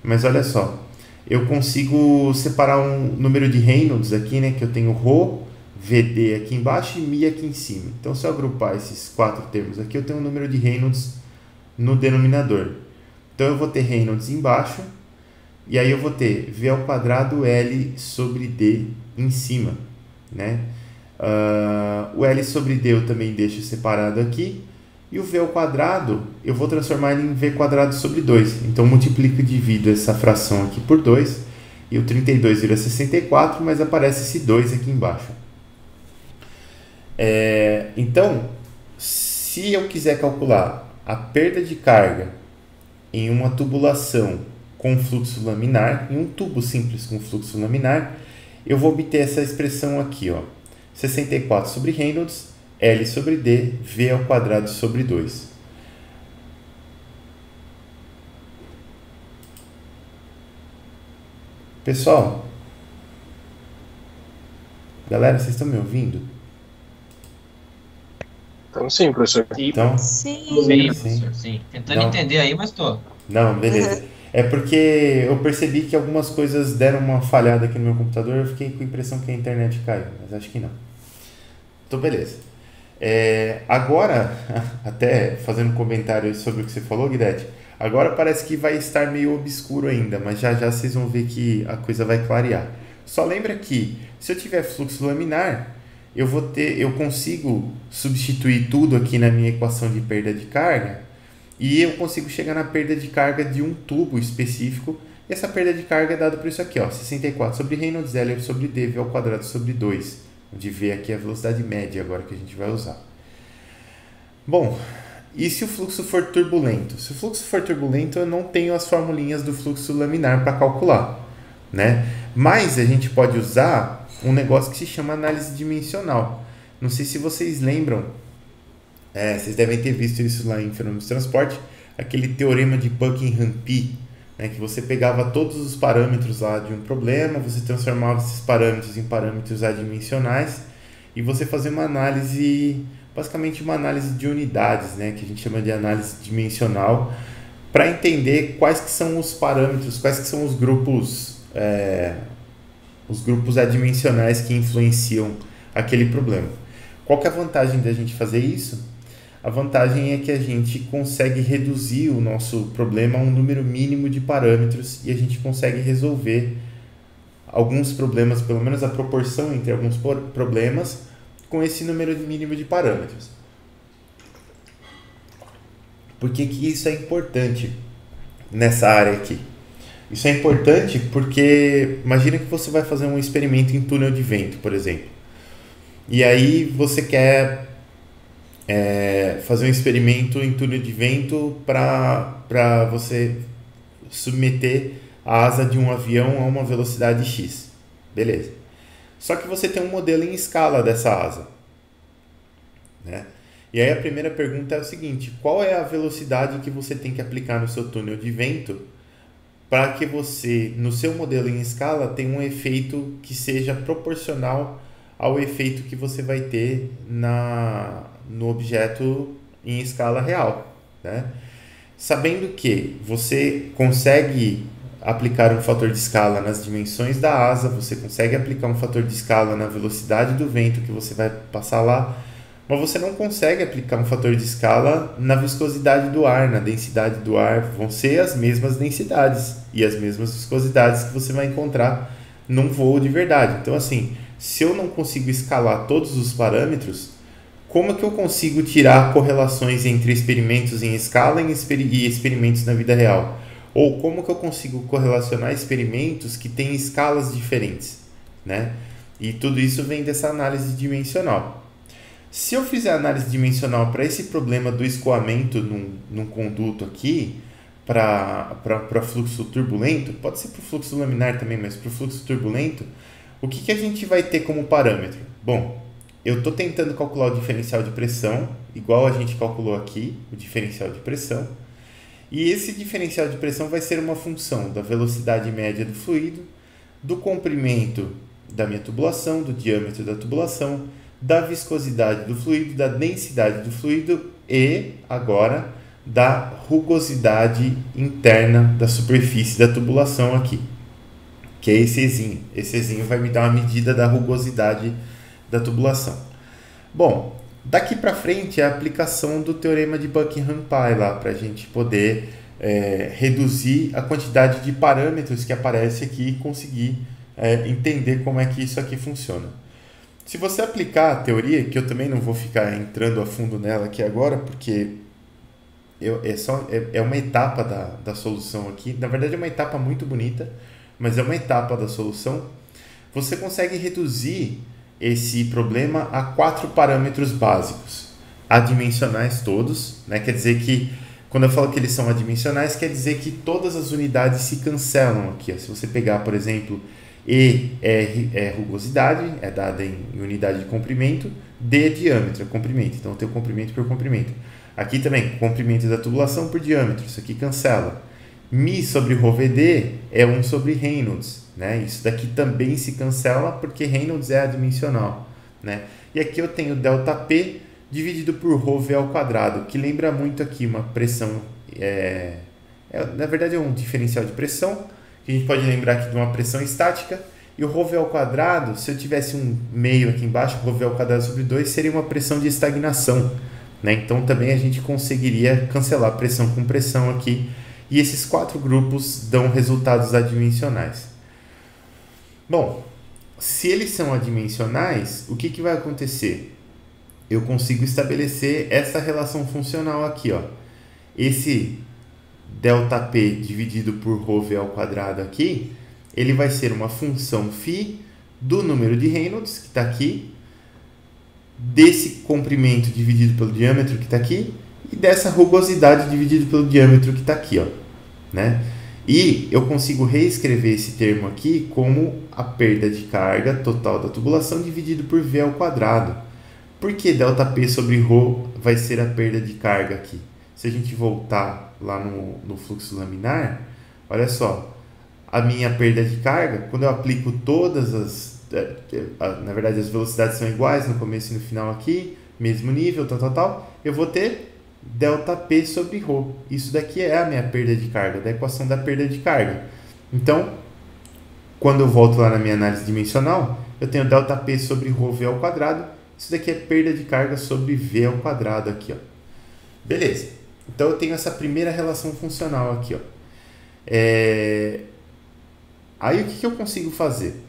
mas olha só, eu consigo separar um número de Reynolds aqui, né, que eu tenho ρ, VD aqui embaixo e Mi aqui em cima. Então se eu agrupar esses 4 termos aqui, eu tenho um número de Reynolds no denominador. Então eu vou ter Reynolds embaixo, e aí eu vou ter V ao quadrado L sobre D em cima, né? O L sobre D eu também deixo separado aqui. E o V ao quadrado eu vou transformar ele em V quadrado sobre 2. Então multiplico e divido essa fração aqui por 2. E o 32 vira 64, mas aparece esse 2 aqui embaixo. Então, se eu quiser calcular a perda de carga em uma tubulação com fluxo laminar, em um tubo simples com fluxo laminar, eu vou obter essa expressão aqui, ó, 64 sobre Reynolds, L sobre D, V ao quadrado sobre 2. Pessoal, galera, vocês estão me ouvindo? Então sim, professor. Então, Sim. Tentando entender aí, mas tô. Não, beleza. É porque eu percebi que algumas coisas deram uma falhada aqui no meu computador, eu fiquei com a impressão que a internet caiu, mas acho que não. Então, beleza. Agora, até fazendo um comentário sobre o que você falou, Guilherme, agora parece que vai estar meio obscuro ainda, mas já já vocês vão ver que a coisa vai clarear. Só lembra que se eu tiver fluxo laminar, eu consigo substituir tudo aqui na minha equação de perda de carga e eu consigo chegar na perda de carga de um tubo específico. E essa perda de carga é dada por isso aqui, ó, 64 sobre Reynolds, L sobre D, V ao quadrado sobre 2, onde V aqui é a velocidade média agora que a gente vai usar. Bom, e se o fluxo for turbulento? Se o fluxo for turbulento, eu não tenho as formulinhas do fluxo laminar para calcular, né? Mas a gente pode usar um negócio que se chama análise dimensional. Não sei se vocês lembram, vocês devem ter visto isso lá em fenômenos de transporte, aquele teorema de Buckingham-Pi, né, que você pegava todos os parâmetros lá de um problema, você transformava esses parâmetros em parâmetros adimensionais e você fazia uma análise, basicamente uma análise de unidades, né, que a gente chama de análise dimensional, para entender quais que são os parâmetros, quais que são os grupos adimensionais que influenciam aquele problema. Qual que é a vantagem da gente fazer isso? A vantagem é que a gente consegue reduzir o nosso problema a um número mínimo de parâmetros e a gente consegue resolver alguns problemas, pelo menos a proporção entre alguns problemas, com esse número mínimo de parâmetros. Por que isso é importante nessa área aqui? Isso é importante porque imagina que você vai fazer um experimento em túnel de vento, por exemplo. E aí você quer fazer um experimento em túnel de vento para você submeter a asa de um avião a uma velocidade X. Beleza. Só que você tem um modelo em escala dessa asa, né? E aí a primeira pergunta é o seguinte: qual é a velocidade que você tem que aplicar no seu túnel de vento para que você, no seu modelo em escala, tenha um efeito que seja proporcional ao efeito que você vai ter no objeto em escala real, né? Sabendo que você consegue aplicar um fator de escala nas dimensões da asa, você consegue aplicar um fator de escala na velocidade do vento que você vai passar lá, mas você não consegue aplicar um fator de escala na viscosidade do ar, na densidade do ar. Vão ser as mesmas densidades e as mesmas viscosidades que você vai encontrar num voo de verdade. Então, assim, se eu não consigo escalar todos os parâmetros, como é que eu consigo tirar correlações entre experimentos em escala e experimentos na vida real? Ou como que eu consigo correlacionar experimentos que têm escalas diferentes, né? E tudo isso vem dessa análise dimensional. Se eu fizer análise dimensional para esse problema do escoamento num conduto aqui, para fluxo turbulento, pode ser para o fluxo laminar também, mas para o fluxo turbulento, o que a gente vai ter como parâmetro? Bom, eu estou tentando calcular o diferencial de pressão, igual a gente calculou aqui, o diferencial de pressão. E esse diferencial de pressão vai ser uma função da velocidade média do fluido, do comprimento da minha tubulação, do diâmetro da tubulação, da viscosidade do fluido, da densidade do fluido e, agora, da rugosidade interna da superfície da tubulação aqui, que é esse Ezinho. Esse Ezinho vai me dar uma medida da rugosidade da tubulação. Bom, daqui para frente é a aplicação do teorema de Buckingham-Pai lá, para a gente poder reduzir a quantidade de parâmetros que aparece aqui e conseguir entender como é que isso aqui funciona. Se você aplicar a teoria, que eu também não vou ficar entrando a fundo nela aqui agora, porque é uma etapa da solução aqui. Na verdade é uma etapa muito bonita, mas é uma etapa da solução. Você consegue reduzir esse problema a 4 parâmetros básicos, adimensionais todos, né? Quer dizer que, quando eu falo que eles são adimensionais, quer dizer que todas as unidades se cancelam aqui. Ó. Se você pegar, por exemplo, E é rugosidade, é dada em unidade de comprimento, D é diâmetro, é comprimento. Então, eu tenho comprimento por comprimento. Aqui também, comprimento da tubulação por diâmetro, isso aqui cancela. Mi sobre ρVd é 1 sobre Reynolds, né? Isso daqui também se cancela porque Reynolds é adimensional, né? E aqui eu tenho ΔP dividido por ρv ao quadrado, que lembra muito aqui uma pressão, na verdade é um diferencial de pressão, que a gente pode lembrar aqui de uma pressão estática, e o ρv ao quadrado, se eu tivesse um meio aqui embaixo, ρv ao quadrado sobre 2 seria uma pressão de estagnação, né? Então também a gente conseguiria cancelar pressão com pressão aqui, e esses 4 grupos dão resultados adimensionais. Bom, se eles são adimensionais, o que vai acontecer? Eu consigo estabelecer essa relação funcional aqui, ó. Esse ΔP dividido por ρv ao quadrado aqui, ele vai ser uma função φ do número de Reynolds, que está aqui, desse comprimento dividido pelo diâmetro, que está aqui, e dessa rugosidade dividido pelo diâmetro, que está aqui, ó, né? E eu consigo reescrever esse termo aqui como a perda de carga total da tubulação dividido por V ao quadrado. Por que ΔP sobre ρ vai ser a perda de carga aqui? Se a gente voltar lá no fluxo laminar, olha só, a minha perda de carga, quando eu aplico todas na verdade as velocidades são iguais no começo e no final aqui, mesmo nível, tal, eu vou ter ΔP sobre ρ. Isso daqui é a minha perda de carga, da equação da perda de carga. Então, quando eu volto lá na minha análise dimensional, eu tenho ΔP sobre ρv ao quadrado. Isso daqui é perda de carga sobre V ao quadrado aqui, ó. Beleza. Então, eu tenho essa primeira relação funcional aqui, ó. Aí, o que eu consigo fazer?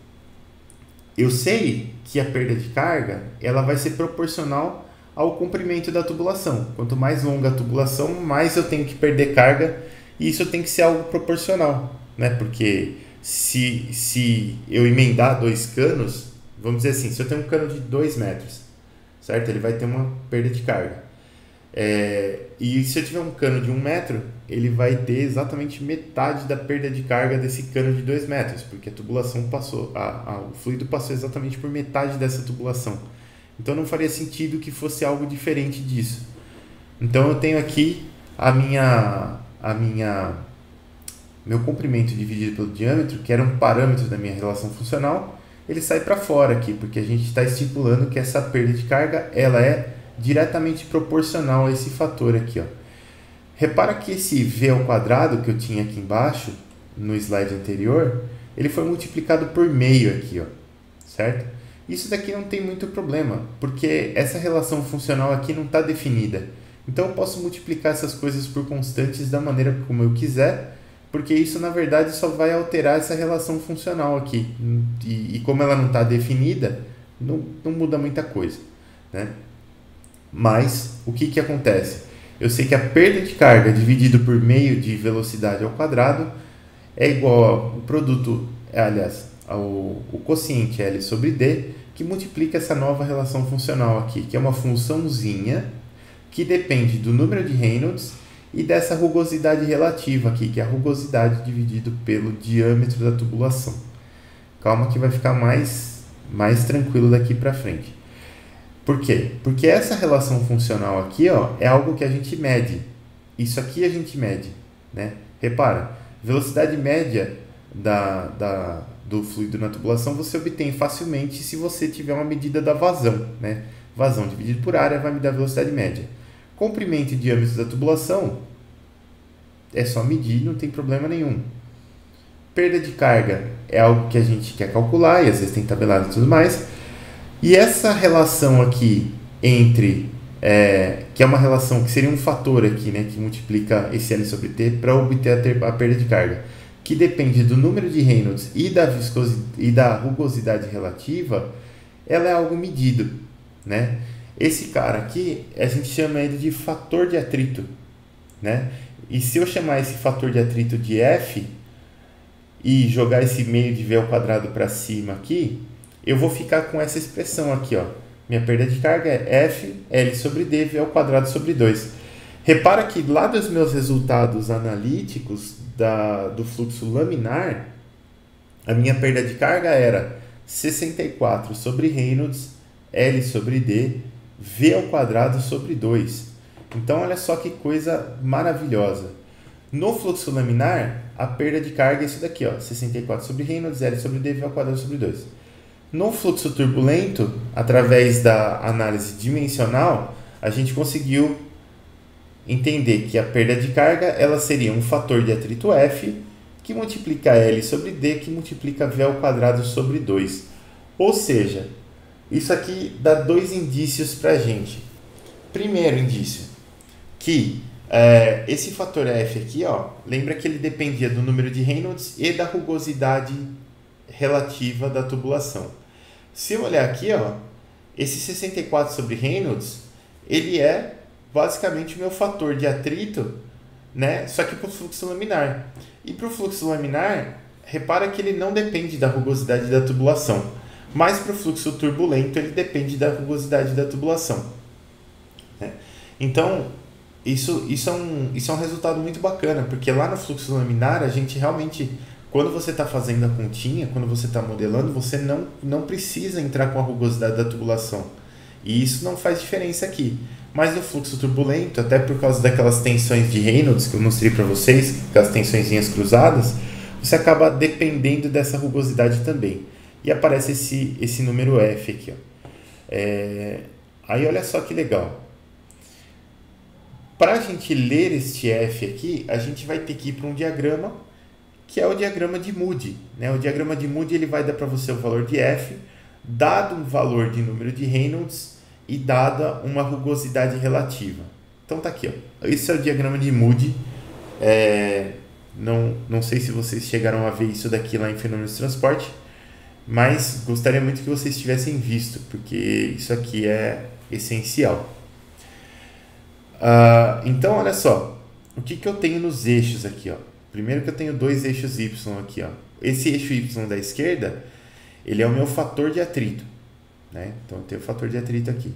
Eu sei que a perda de carga ela vai ser proporcional ao comprimento da tubulação. Quanto mais longa a tubulação, mais eu tenho que perder carga, e isso tem que ser algo proporcional, né? Porque se eu emendar 2 canos, vamos dizer assim, se eu tenho um cano de 2 metros, certo? Ele vai ter uma perda de carga. E se eu tiver um cano de 1 metro, ele vai ter exatamente metade da perda de carga desse cano de 2 metros, porque a tubulação passou, o fluido passou exatamente por metade dessa tubulação. Então não faria sentido que fosse algo diferente disso. Então eu tenho aqui meu comprimento dividido pelo diâmetro, que era um parâmetro da minha relação funcional, ele sai para fora aqui, porque a gente está estipulando que essa perda de carga ela é diretamente proporcional a esse fator aqui, ó. Repara que esse v ao quadrado que eu tinha aqui embaixo, no slide anterior, ele foi multiplicado por meio aqui, ó, certo? Isso daqui não tem muito problema, porque essa relação funcional aqui não está definida. Então eu posso multiplicar essas coisas por constantes da maneira como eu quiser, porque isso na verdade só vai alterar essa relação funcional aqui. E como ela não está definida, não muda muita coisa, né? Mas o que acontece? Eu sei que a perda de carga dividido por meio de velocidade ao quadrado é igual ao produto, o quociente L sobre D, que multiplica essa nova relação funcional aqui, que é uma funçãozinha que depende do número de Reynolds e dessa rugosidade relativa aqui, que é a rugosidade dividido pelo diâmetro da tubulação. Calma que vai ficar mais tranquilo daqui para frente. Por quê? Porque essa relação funcional aqui, ó, é algo que a gente mede. Isso aqui a gente mede, né? Repara, velocidade média do fluido na tubulação você obtém facilmente se você tiver uma medida da vazão, né? Vazão dividido por área vai me dar a velocidade média. Comprimento e diâmetro da tubulação é só medir, não tem problema nenhum. Perda de carga é algo que a gente quer calcular e às vezes tem tabelado e tudo mais. E essa relação aqui entre, que é uma relação que seria um fator aqui, né, que multiplica esse L sobre T para obter a perda de carga, que depende do número de Reynolds e da rugosidade relativa, ela é algo medido, né? Esse cara aqui, a gente chama ele de fator de atrito, né? E se eu chamar esse fator de atrito de F e jogar esse meio de V ao quadrado para cima aqui, eu vou ficar com essa expressão aqui, ó. Minha perda de carga é F, L sobre D, V ao quadrado sobre 2. Repara que lá dos meus resultados analíticos do fluxo laminar, a minha perda de carga era 64 sobre Reynolds, L sobre D, V ao quadrado sobre 2. Então, olha só que coisa maravilhosa. No fluxo laminar, a perda de carga é isso daqui, ó, 64 sobre Reynolds, L sobre D, V ao quadrado sobre 2. No fluxo turbulento, através da análise dimensional, a gente conseguiu entender que a perda de carga ela seria um fator de atrito F, que multiplica L sobre D, que multiplica V ao quadrado sobre 2. Ou seja, isso aqui dá dois indícios para a gente. Primeiro indício, que esse fator F aqui, ó, lembra que ele dependia do número de Reynolds e da rugosidade relativa da tubulação. Se eu olhar aqui, ó, esse 64 sobre Reynolds, ele é basicamente o meu fator de atrito, né? Só que para o fluxo laminar. E para o fluxo laminar, repara que ele não depende da rugosidade da tubulação, mas para o fluxo turbulento ele depende da rugosidade da tubulação, né? Então, isso é um resultado muito bacana, porque lá no fluxo laminar a gente realmente, quando você está fazendo a continha, quando você está modelando, você não precisa entrar com a rugosidade da tubulação. E isso não faz diferença aqui. Mas no fluxo turbulento, até por causa daquelas tensões de Reynolds que eu mostrei para vocês, aquelas tensõezinhas cruzadas, você acaba dependendo dessa rugosidade também. E aparece esse número F aqui, ó. Aí olha só que legal. Para a gente ler este F aqui, a gente vai ter que ir para um diagrama, que é o diagrama de Moody, né? O diagrama de Moody ele vai dar para você o valor de F, dado um valor de número de Reynolds e dada uma rugosidade relativa. Então tá aqui, ó. Esse é o diagrama de Moody. Não sei se vocês chegaram a ver isso daqui lá em Fenômenos de Transporte, mas gostaria muito que vocês tivessem visto, porque isso aqui é essencial. Então, olha só, o que eu tenho nos eixos aqui, ó? Primeiro que eu tenho dois eixos Y aqui, ó. Esse eixo Y da esquerda, ele é o meu fator de atrito, né? Então, eu tenho o fator de atrito aqui.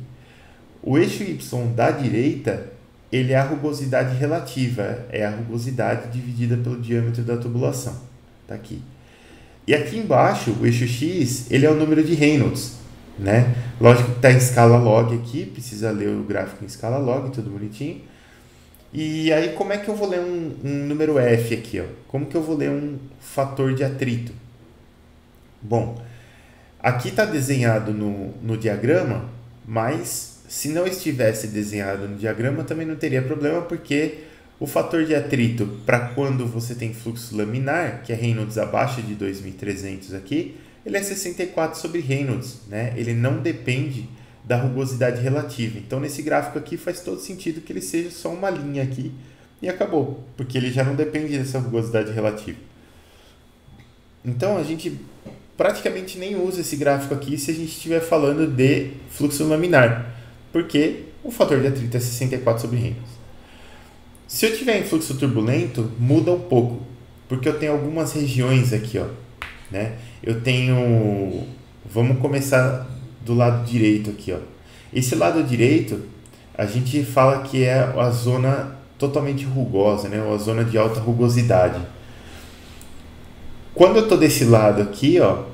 O eixo Y da direita, ele é a rugosidade relativa, é a rugosidade dividida pelo diâmetro da tubulação, tá aqui. E aqui embaixo, o eixo X, ele é o número de Reynolds, né? Lógico que está em escala log aqui, precisa ler o gráfico em escala log, tudo bonitinho. E aí, como é que eu vou ler um número F aqui, ó? Como que eu vou ler um fator de atrito? Bom, aqui está desenhado no diagrama, mas se não estivesse desenhado no diagrama, também não teria problema, porque o fator de atrito para quando você tem fluxo laminar, que é Reynolds abaixo de 2.300 aqui, ele é 64 sobre Reynolds, né? Ele não depende da rugosidade relativa. Então, nesse gráfico aqui faz todo sentido que ele seja só uma linha aqui e acabou, porque ele já não depende dessa rugosidade relativa. Então, a gente praticamente nem usa esse gráfico aqui se a gente estiver falando de fluxo laminar, porque o fator de atrito é 64 sobre Reynolds. Se eu tiver em fluxo turbulento, muda um pouco, porque eu tenho algumas regiões aqui, ó, né? Eu tenho, vamos começar do lado direito aqui, ó. Esse lado direito, a gente fala que é a zona totalmente rugosa, né? Ou a zona de alta rugosidade. Quando eu estou desse lado aqui, ó,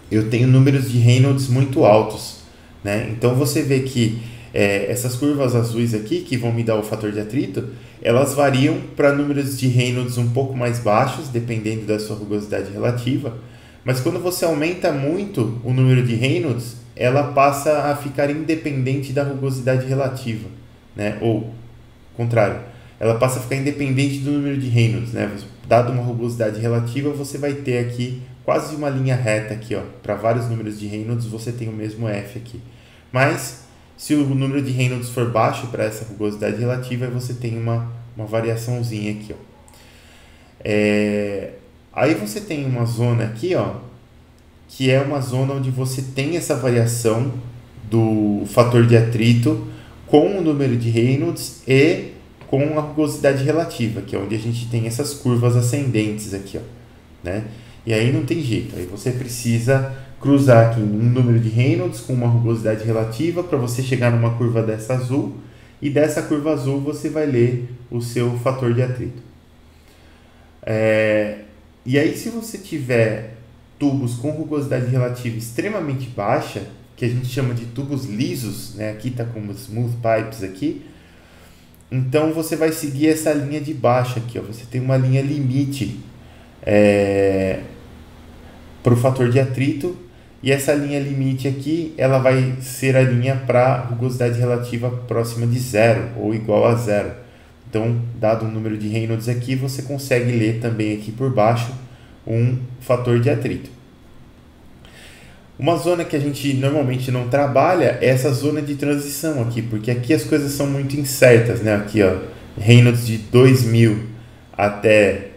eu tenho números de Reynolds muito altos, né? Então você vê que essas curvas azuis aqui, que vão me dar o fator de atrito, elas variam para números de Reynolds um pouco mais baixos, dependendo da sua rugosidade relativa. Mas quando você aumenta muito o número de Reynolds, ela passa a ficar independente da rugosidade relativa, né? Ou, contrário, ela passa a ficar independente do número de Reynolds, né? Dado uma rugosidade relativa, você vai ter aqui quase uma linha reta aqui, ó. Para vários números de Reynolds, você tem o mesmo F aqui. Mas, se o número de Reynolds for baixo para essa rugosidade relativa, você tem uma variaçãozinha aqui, ó. Aí você tem uma zona aqui, ó, que é uma zona onde você tem essa variação do fator de atrito com o número de Reynolds e com a rugosidade relativa, que é onde a gente tem essas curvas ascendentes aqui, ó, né? E aí não tem jeito, aí você precisa cruzar aqui um número de Reynolds com uma rugosidade relativa para você chegar numa curva dessa azul, e dessa curva azul você vai ler o seu fator de atrito. E aí, se você tiver tubos com rugosidade relativa extremamente baixa, que a gente chama de tubos lisos, né? Aqui está como smooth pipes aqui. Então você vai seguir essa linha de baixo aqui, ó. Você tem uma linha limite para o fator de atrito, e essa linha limite aqui, ela vai ser a linha para rugosidade relativa próxima de zero ou igual a zero. Então, dado o número de Reynolds aqui, você consegue ler também aqui por baixo um fator de atrito. Uma zona que a gente normalmente não trabalha é essa zona de transição aqui, porque aqui as coisas são muito incertas, né? Aqui, ó, Reynolds de 2.000 até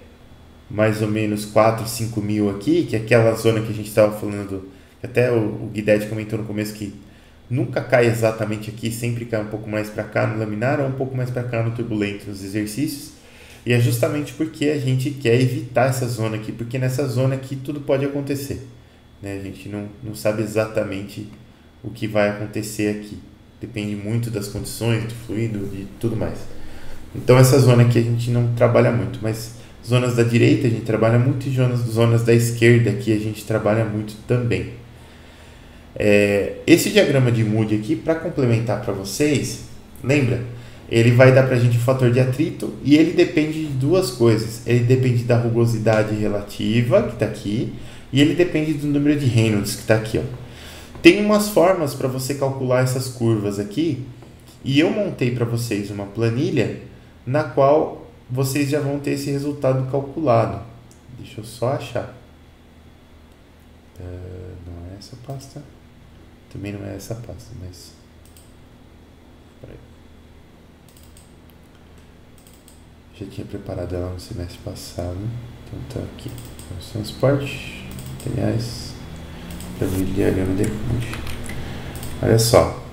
mais ou menos 4, 5.000 aqui, que é aquela zona que a gente estava falando, que até o Guidetti comentou no começo, que nunca cai exatamente aqui, sempre cai um pouco mais para cá no laminar ou um pouco mais para cá no turbulento nos exercícios. E é justamente porque a gente quer evitar essa zona aqui, porque nessa zona aqui tudo pode acontecer, né? A gente não sabe exatamente o que vai acontecer aqui. Depende muito das condições, do fluido, de tudo mais. Então essa zona aqui a gente não trabalha muito, mas zonas da direita a gente trabalha muito e zonas da esquerda aqui a gente trabalha muito também. Esse diagrama de Moody aqui, para complementar para vocês, lembra? Ele vai dar para a gente o fator de atrito e ele depende de duas coisas. Ele depende da rugosidade relativa, que está aqui, e ele depende do número de Reynolds, que está aqui, ó. Tem umas formas para você calcular essas curvas aqui, e eu montei para vocês uma planilha na qual vocês já vão ter esse resultado calculado. Deixa eu só achar. Não é essa pasta. Também não é essa pasta, mas... Peraí. Já tinha preparado ela no semestre passado. Então tá aqui. Transporte, materiais, diagrama de Moody. Olha só.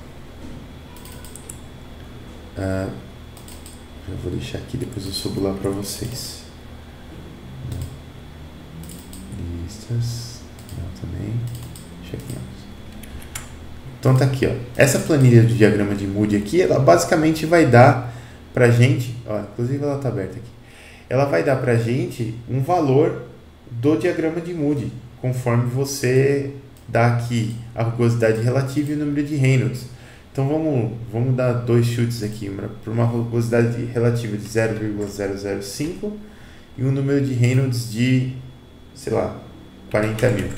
Eu vou deixar aqui, depois eu subo lá para vocês. Listas. Não, também. Check-ins. Então tá aqui, ó. Essa planilha do diagrama de Moody aqui, ela basicamente vai dar pra gente, ó, inclusive ela tá aberta aqui. Ela vai dar pra gente um valor do diagrama de Moody, conforme você dá aqui a rugosidade relativa e o número de Reynolds. Então vamos dar dois chutes aqui, para uma rugosidade relativa de 0,005 e um número de Reynolds de, sei lá, 40.000.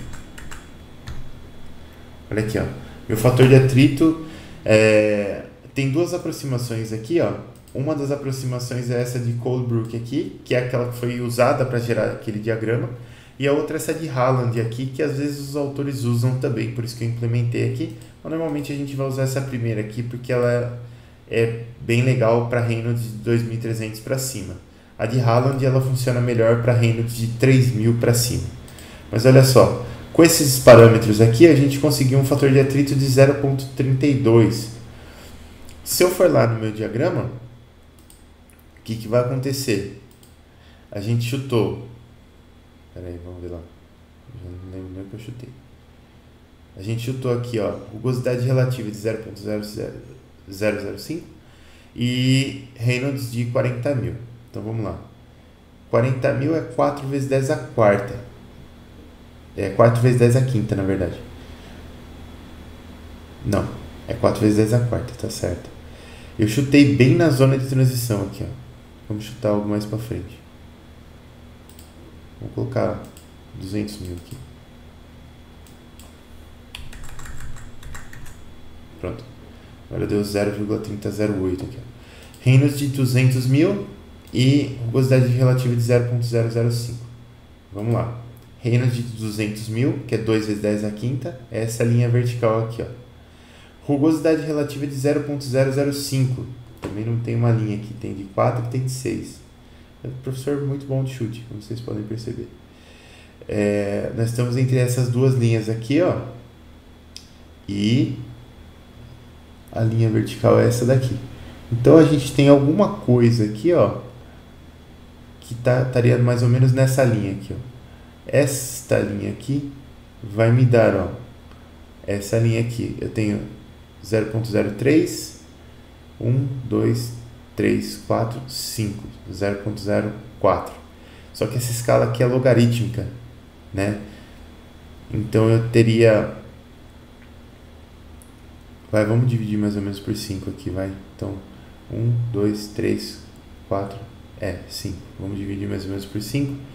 Olha aqui, ó. Meu fator de atrito Tem duas aproximações aqui, ó. Uma das aproximações é essa de Coldbrook aqui, que é aquela que foi usada para gerar aquele diagrama, e a outra é essa de Haaland aqui, que às vezes os autores usam também, por isso que eu implementei aqui. Mas normalmente a gente vai usar essa primeira aqui, porque ela é bem legal para Reynolds de 2.300 para cima. A de Haaland ela funciona melhor para Reynolds de 3.000 para cima. Mas olha só, com esses parâmetros aqui a gente conseguiu um fator de atrito de 0,32. Se eu for lá no meu diagrama, o que vai acontecer? A gente chutou. Peraí, vamos ver lá. Já não lembro nem o que eu chutei. A gente chutou aqui, ó, rugosidade relativa de 0,005 e Reynolds de 40.000. Então vamos lá. 40.000 é 4 vezes 10 a quarta. É 4 vezes 10 a quinta, na verdade. Não, é 4 vezes 10 a quarta, tá certo. Eu chutei bem na zona de transição aqui, ó. Vamos chutar algo mais pra frente. Vamos colocar 200.000 aqui. Pronto. Agora deu 0,3008 aqui, ó. Reynolds de 200.000 e rugosidade relativa de 0,005. Vamos lá. Reynolds de 200.000, que é 2 vezes 10 a quinta, é essa linha vertical aqui, ó. Rugosidade relativa de 0,005. Também não tem uma linha aqui, tem de 4 e tem de 6. É um professor muito bom de chute, como vocês podem perceber. Nós estamos entre essas duas linhas aqui, ó. E a linha vertical é essa daqui. Então a gente tem alguma coisa aqui, ó, que estaria mais ou menos nessa linha aqui, ó. Esta linha aqui vai me dar, ó, essa linha aqui. Eu tenho 0,03, 1, 2, 3, 4, 5, 0,04. Só que essa escala aqui é logarítmica, né? Então eu teria... vamos dividir mais ou menos por 5 aqui, vai. Então, 1, 2, 3, 4, 5. Vamos dividir mais ou menos por 5.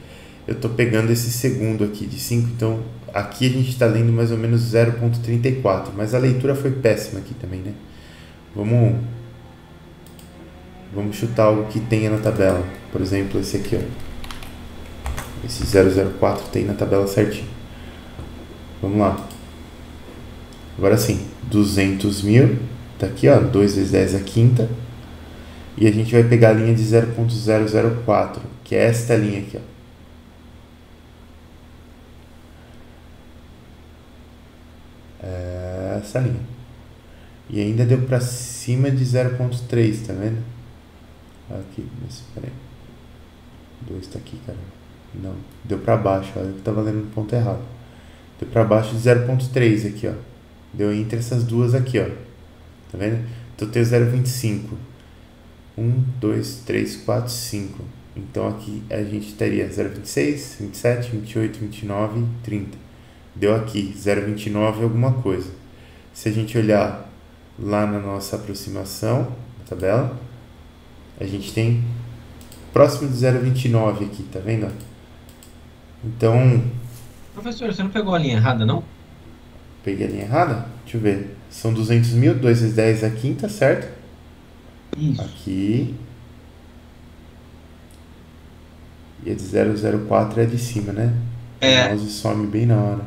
Eu estou pegando esse segundo aqui de 5, então aqui a gente está lendo mais ou menos 0,34, mas a leitura foi péssima aqui também, né? Vamos chutar algo que tenha na tabela. Por exemplo, esse aqui, ó. Esse 004 tem na tabela certinho. Vamos lá. Agora sim, 200.000, tá aqui, ó, 2 vezes 10 a quinta. E a gente vai pegar a linha de 0,004, que é esta linha aqui, ó. Essa linha. E ainda deu pra cima de 0,3, tá vendo? Aqui, peraí. 2 tá aqui, cara. Não, deu pra baixo, ó, eu tava lendo no ponto errado. Deu pra baixo de 0,3 aqui, ó. Deu entre essas duas aqui, ó. Tá vendo? Então eu tenho 0,25. 1, 2, 3, 4, 5. Então aqui a gente teria 0,26, 27, 28, 29, 30. Deu aqui 0,29 alguma coisa. Se a gente olhar lá na nossa aproximação, na tabela, a gente tem próximo de 0,29 aqui, tá vendo? Então... Professor, você não pegou a linha errada, não? Peguei a linha errada? Deixa eu ver. São 200.000, 2 vezes 10 a quinta, certo? Isso. Aqui. E a de 0,04 é a de cima, né? O mouse some bem na hora.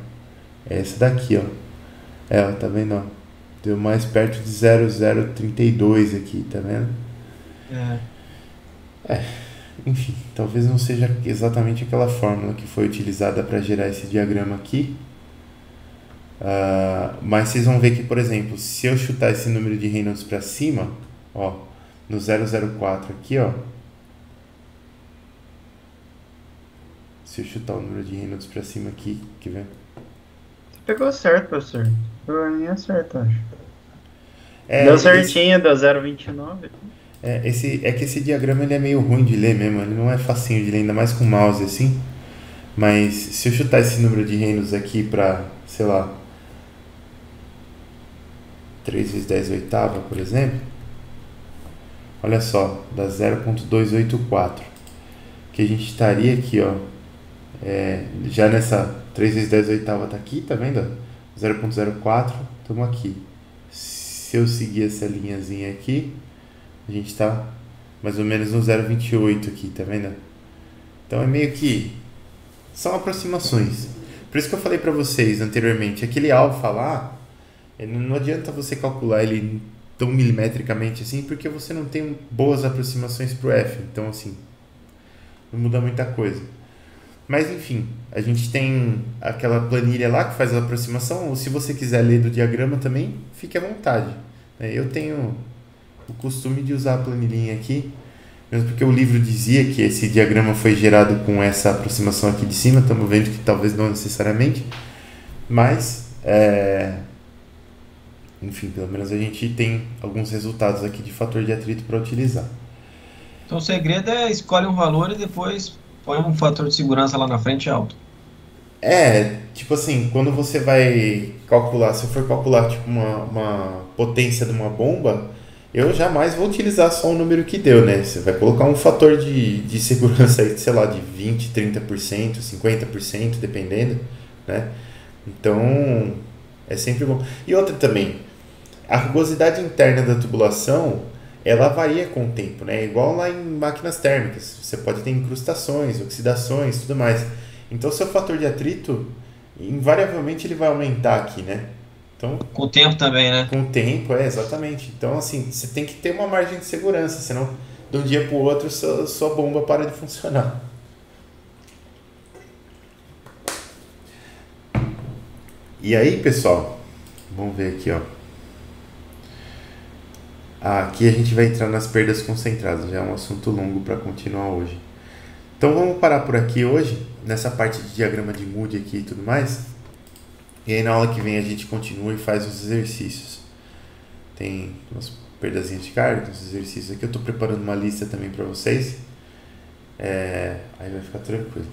É essa daqui, ó. Ó, tá vendo, ó? Deu mais perto de 0,032 aqui, tá vendo? Enfim, talvez não seja exatamente aquela fórmula que foi utilizada para gerar esse diagrama aqui. Mas vocês vão ver que, por exemplo, se eu chutar esse número de Reynolds para cima, ó, no 004 aqui, ó, se eu chutar o número de Reynolds para cima aqui, quer ver? Você pegou certo, professor. Pegou a linha certa, acho. Deu certinho, deu 0,29. É que esse diagrama ele é meio ruim de ler mesmo, ele não é facinho de ler, ainda mais com mouse assim. Mas se eu chutar esse número de Reynolds aqui para, sei lá, 3 vezes 10 oitava, por exemplo, olha só, dá 0,284, que a gente estaria aqui, ó, já nessa 3 vezes 10 oitava tá aqui, tá vendo? 0,04, estamos aqui. se eu seguir essa linhazinha aqui, a gente está mais ou menos no 0,28 aqui, tá vendo? Então é meio que são aproximações. Por isso que eu falei para vocês anteriormente, aquele alfa lá, não adianta você calcular ele tão milimetricamente assim, porque você não tem boas aproximações para o F. Então, assim, não muda muita coisa. Mas, enfim, a gente tem aquela planilha lá que faz a aproximação, ou se você quiser ler do diagrama também, fique à vontade. Eu tenho o costume de usar a planilhinha aqui, mesmo porque o livro dizia que esse diagrama foi gerado com essa aproximação aqui de cima, estamos vendo que talvez não necessariamente, mas, enfim, pelo menos a gente tem alguns resultados aqui de fator de atrito para utilizar. Então o segredo é escolhe um valor e depois põe um fator de segurança lá na frente alto. Tipo assim, quando você vai calcular, se eu for calcular tipo uma potência de uma bomba, eu jamais vou utilizar só o número que deu, né? Você vai colocar um fator de segurança aí, sei lá, de 20%, 30%, 50%, dependendo, né? Então, é sempre bom. E outra também, a rugosidade interna da tubulação, ela varia com o tempo, né? Igual lá em máquinas térmicas, você pode ter incrustações, oxidações, tudo mais. Então, seu fator de atrito, invariavelmente ele vai aumentar aqui, né? Então, com o tempo também, né? Com o tempo, exatamente. Então, assim, você tem que ter uma margem de segurança, senão de um dia para o outro sua bomba para de funcionar. E aí, pessoal, vamos ver aqui, ó. Aqui a gente vai entrar nas perdas concentradas, já é um assunto longo para continuar hoje. Então vamos parar por aqui hoje, nessa parte de diagrama de Moody aqui e tudo mais. E aí na aula que vem a gente continua e faz os exercícios. Tem umas perdazinhas de carga, uns exercícios aqui. Eu estou preparando uma lista também para vocês. Aí vai ficar tranquilo.